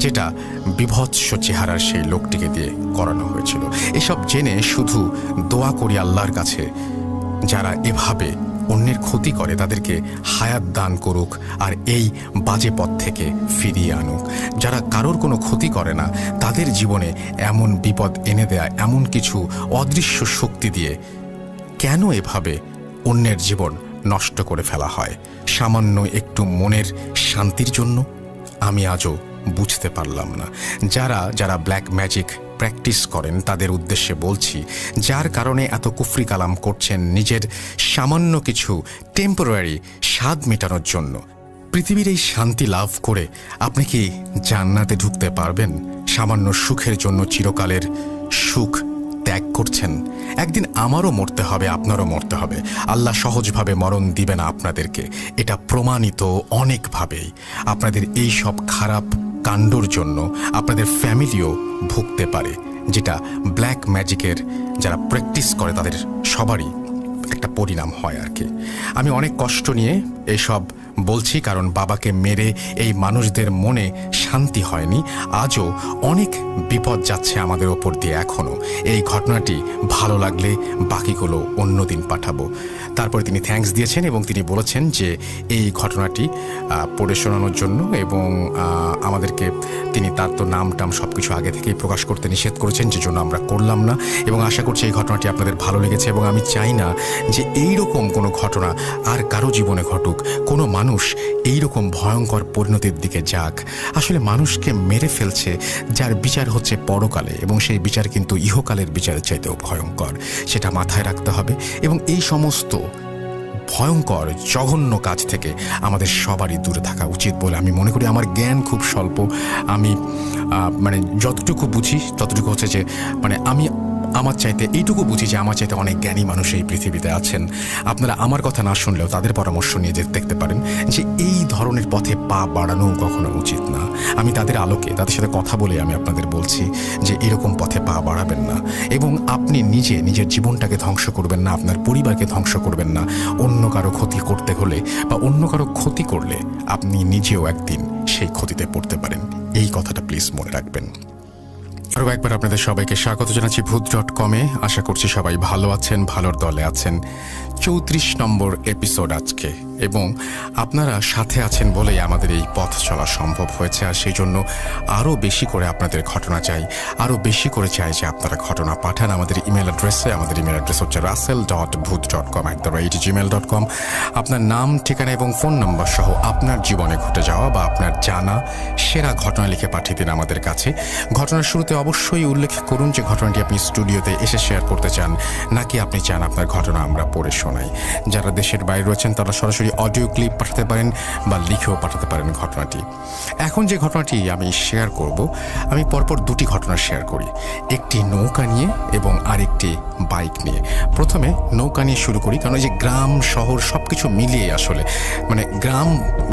যেটা বিভৎস চেহারার সেই লোকটিকে দিয়ে করানো হয়েছিল। এসব জেনে শুধু দোয়া করি আল্লাহর কাছে, যারা এভাবে অন্যের ক্ষতি করে তাদেরকে হায়াত দান করুক আর এই বাজে পথ থেকে ফিরিয়ে আনুক। যারা কারোর কোনো ক্ষতি করে না তাদের জীবনে এমন বিপদ এনে দেয়া এমন কিছু অদৃশ্য শক্তি দিয়ে কেন এভাবে অন্যের জীবন নষ্ট করে ফেলা হয় সামান্য একটু মনের শান্তির জন্য? আমি আজও বুঝতে পারলাম না। যারা ব্ল্যাক ম্যাজিক প্র্যাকটিস করেন তাদের উদ্দেশ্যে বলছি, যার কারণে এত কুফরি কালাম করছেন নিজের সামান্য কিছু টেম্পোরারি স্বাদ মেটানোর জন্য, পৃথিবীর এই শান্তি লাভ করে আপনি কি জান্নাতে ঢুকতে পারবেন? সামান্য সুখের জন্য চিরকালের সুখ ত্যাগ করছেন। একদিন আমারও মরতে হবে, আপনারও মরতে হবে। আল্লাহ সহজভাবে মরণ দিবে না আপনাদেরকে, এটা প্রমাণিত অনেকভাবেই। আপনাদের এই সব খারাপ কাণ্ডর জন্য আপনাদের ফ্যামিলিও ভুগতে পারে, যেটা ব্ল্যাক ম্যাজিকের যারা প্র্যাকটিস করে তাদের সবারই একটা পরিণাম হয় আর কি। আমি অনেক কষ্ট নিয়ে এসব বলছি, কারণ বাবাকে মেরে এই মানুষদের মনে শান্তি হয়নি। আজও অনেক বিপদ যাচ্ছে আমাদের ওপর দিয়ে এখনও। এই ঘটনাটি ভালো লাগলে বাকিগুলো অন্যদিন পাঠাবো। তারপরে তিনি থ্যাঙ্কস দিয়েছেন এবং তিনি বলেছেন যে এই ঘটনাটি পড়ে শোনানোর জন্য, এবং আমাদেরকে তিনি তার তো নাম টাম সব কিছু আগে থেকেই প্রকাশ করতে নিষেধ করেছেন, যে জন্য আমরা করলাম না। এবং আশা করছি এই ঘটনাটি আপনাদের ভালো লেগেছে, এবং আমি চাই না যে এই রকম কোনো ঘটনা আর কারো জীবনে ঘটুক, কোনো মানুষ এই রকম ভয়ঙ্কর পরিণতির দিকে যাক। আসলে মানুষকে মেরে ফেলছে যার বিচার হচ্ছে পরকালে, এবং সেই বিচার কিন্তু ইহকালের বিচারের চাইতেও ভয়ঙ্কর, সেটা মাথায় রাখতে হবে। এবং এই সমস্ত ভয়ঙ্কর জঘন্য কাজ থেকে আমাদের সবারই দূরে থাকা উচিত বলে আমি মনে করি। আমার জ্ঞান খুব স্বল্প, আমি যতটুকু বুঝি ততটুকু হচ্ছে যে আমি আমার চাইতে এইটুকু বুঝি যে আমার চাইতে অনেক জ্ঞানী মানুষ এই পৃথিবীতে আছেন। আপনারা আমার কথা না শুনলেও তাদের পরামর্শ নিয়ে দেখতে পারেন যে এই ধরনের পথে পা বাড়ানো কখনো উচিত না। আমি তাদের আলোকে তাদের সাথে কথা বলে আমি আপনাদের বলছি যে এরকম পথে পা বাড়াবেন না, এবং আপনি নিজের জীবনটাকে ধ্বংস করবেন না, আপনার পরিবারকে ধ্বংস করবেন না। অন্য কারো ক্ষতি করতে হলে বা অন্য কারো ক্ষতি করলে আপনি নিজেও একদিন সেই ক্ষতিতে পড়তে পারেন। এই কথাটা প্লিজ মনে রাখবেন। আরও একবার আপনাদের সবাইকে স্বাগত জানাচ্ছি ভূত.com-এ। আশা করছি সবাই ভালো আছেন, ভালোর দলে আছেন। 34 নম্বর এপিসোড আজকে, এবং আপনারা সাথে আছেন বলেই আমাদের এই পথ চলা সম্ভব হয়েছে। আর সেই জন্য আরও বেশি করে আপনাদের ঘটনা চাই, আরও বেশি করে চাই যে আপনারা ঘটনা পাঠান আমাদের ইমেল অ্যাড্রেসে। আমাদের ইমেল অ্যাড্রেস হচ্ছে russell.booth.com@gmail.com। আপনার নাম, ঠিকানা এবং ফোন নম্বর সহ আপনার জীবনে ঘটে যাওয়া বা আপনার জানা সেরা ঘটনা লিখে পাঠিয়ে দিন আমাদের কাছে। ঘটনার শুরুতে অবশ্যই উল্লেখ করুন যে ঘটনাটি আপনি স্টুডিওতে এসে শেয়ার করতে চান, নাকি আপনি চান আপনার ঘটনা আমরা পড়ে শোনাই। যারা দেশের বাইরে রয়েছেন তারা সরাসরি অডিও ক্লিপ পাঠাতে পারেন বা লিখেও পাঠাতে পারেন ঘটনাটি। এখন যে ঘটনাটি আমি শেয়ার করব, আমি পরপর দুটি ঘটনা শেয়ার করি, একটি নৌকা নিয়ে এবং আরেকটি বাইক নিয়ে। প্রথমে নৌকা নিয়ে শুরু করি, কারণ এই যে গ্রাম শহর সব কিছু মিলিয়ে আসলে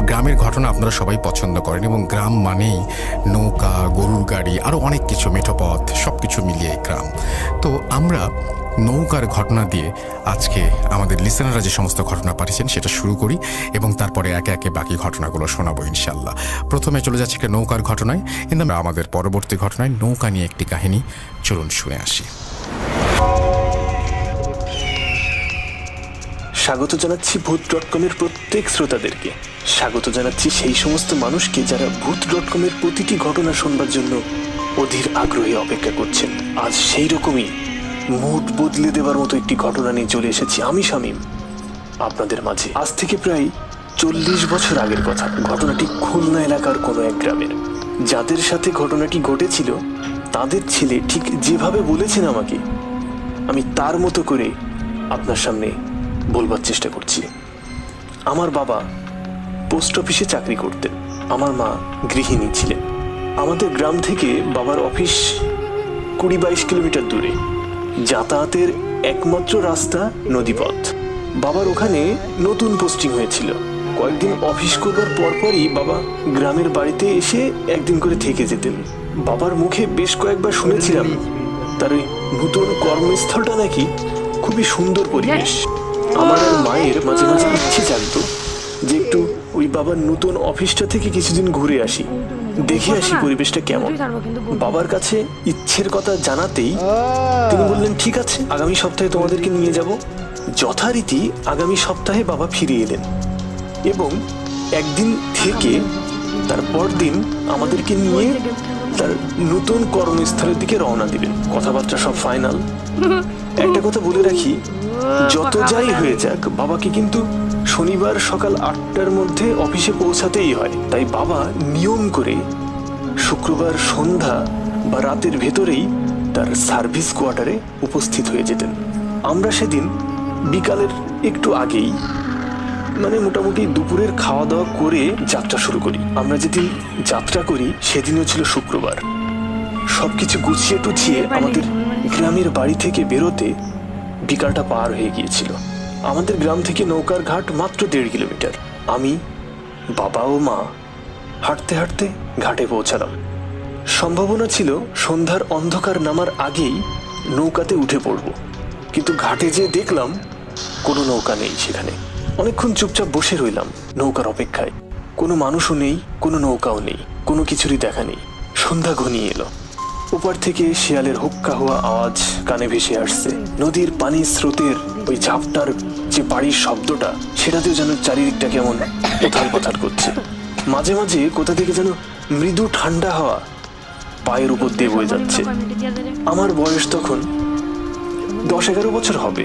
গ্রামের ঘটনা আপনারা সবাই পছন্দ করেন, এবং গ্রাম মানেই নৌকা, গরুর গাড়ি, আরও অনেক কিছু, মেঠোপথ, সব কিছু মিলিয়ে গ্রাম। তো আমরা নৌকার ঘটনা দিয়ে আজকে আমাদের লিসেনাররা যে সমস্ত ঘটনা পাঠিয়েছেন সেটা শুরু করি, এবং তারপরে একে একে বাকি ঘটনাগুলো শোনাবো ইনশাল্লাহ। প্রথমে চলে যাচ্ছে একটা নৌকার ঘটনায়, কিন্তু আমরা আমাদের পরবর্তী ঘটনায় নৌকা নিয়ে একটি কাহিনী। চলুন শুনে আসি। স্বাগত জানাচ্ছি ভূত.com-এর প্রত্যেক শ্রোতাদেরকে। স্বাগত জানাচ্ছি সেই সমস্ত মানুষকে যারা ভূত.com-এর প্রতিটি ঘটনা শুনবার জন্য অধীর আগ্রহে অপেক্ষা করছেন। আজ সেই রকমই মুড বদলে দেবার মতো একটি ঘটনা নিয়ে চলে এসেছি আমি, শামীম, আপনাদের মাঝে। আজ থেকে প্রায় 40 বছর আগের কথা। ঘটনাটি খুলনা এলাকার কোনো এক গ্রামের। যাদের সাথে ঘটনাটি ঘটেছিল তাদের ছেলে ঠিক যেভাবে বলেছেন আমাকে, আমি তার মতো করে আপনার সামনে বলবার চেষ্টা করছি। আমার বাবা পোস্ট অফিসে চাকরি করতেন, আমার মা গৃহিণী ছিলেন। আমাদের গ্রাম থেকে বাবার অফিস 20-22 কিলোমিটার দূরে। যাতায়াতের একমাত্র রাস্তা নদীপথ। বাবার ওখানে নতুন পোস্টিং হয়েছিল। কয়েকদিন অফিস করবার পরপরই বাবা গ্রামের বাড়িতে এসে একদিন করে থেকে যেতেন। বাবার মুখে বেশ কয়েকবার শুনেছিলাম তার ওই নতুন কর্মস্থলটা নাকি খুবই সুন্দর পরিবেশ। আমার আর মায়ের মাঝে মাঝে ইচ্ছে জাগতো যে একটু ওই বাবার নতুন অফিসটা থেকে কিছুদিন ঘুরে আসি। দেখে আসি পরিবেশটা কেমন। বাবার কাছে ইচ্ছের কথা জানাতেই তিনি বললেন, ঠিক আছে, আগামী সপ্তাহে তোমাদেরকে নিয়ে যাব। যথারীতি আগামী সপ্তাহে বাবা ফিরে এলেন এবং একদিন থেকে তারপর দিন আমাদেরকে নিয়ে তার নতুন কর্মস্থলের দিকে রওনা দিবেন। কথাবার্তা সব ফাইনাল। একটা কথা বলে রাখি, যত যাই হয়ে যাক, বাবাকে কিন্তু শনিবার সকাল 8টার মধ্যে অফিসে পৌঁছাতেই হয়। তাই বাবা নিয়ম করে শুক্রবার সন্ধ্যা বা রাতের ভেতরেই তার সার্ভিস কোয়ার্টারে উপস্থিত হয়ে যেতেন। আমরা সেদিন বিকালের একটু আগেই, মানে মোটামুটি দুপুরের খাওয়া দাওয়া করে যাত্রা শুরু করি। আমরা যেদিন যাত্রা করি সেদিনও ছিল শুক্রবার। সবকিছু গুছিয়ে টুছিয়ে আমাদের গ্রামের বাড়ি থেকে বেরোতে বিকালটা পার হয়ে গিয়েছিল। আমাদের গ্রাম থেকে নৌকার ঘাট মাত্র 1.5 কিলোমিটার। আমি, বাবা ও মা হাঁটতে হাঁটতে ঘাটে পৌঁছালাম। সম্ভাবনা ছিল সন্ধ্যার অন্ধকার নামার আগেই নৌকাতে উঠে পড়ব, কিন্তু ঘাটে যেয়ে দেখলাম কোনো নৌকা নেই সেখানে। অনেকক্ষণ চুপচাপ বসে রইলাম নৌকার অপেক্ষায়। কোনো মানুষও নেই, কোনো নৌকাও নেই, কোনো কিছুরই দেখা নেই। সন্ধ্যা ঘনিয়ে এলো। ওপার থেকে শিয়ালের হুক্কা হওয়া আওয়াজ কানে ভেসে আসছে। নদীর পানির স্রোতের ওই ঝাপটার যে বাড়ির শব্দটা, সেটাতেও যেন চারিদিকটা কেমন কোথাল কোথাল করছে। মাঝে মাঝে কোথা থেকে যেন মৃদু ঠান্ডা হাওয়া পায়ের উপর দিয়ে বয়ে যাচ্ছে। আমার বয়স তখন 10-11 বছর হবে।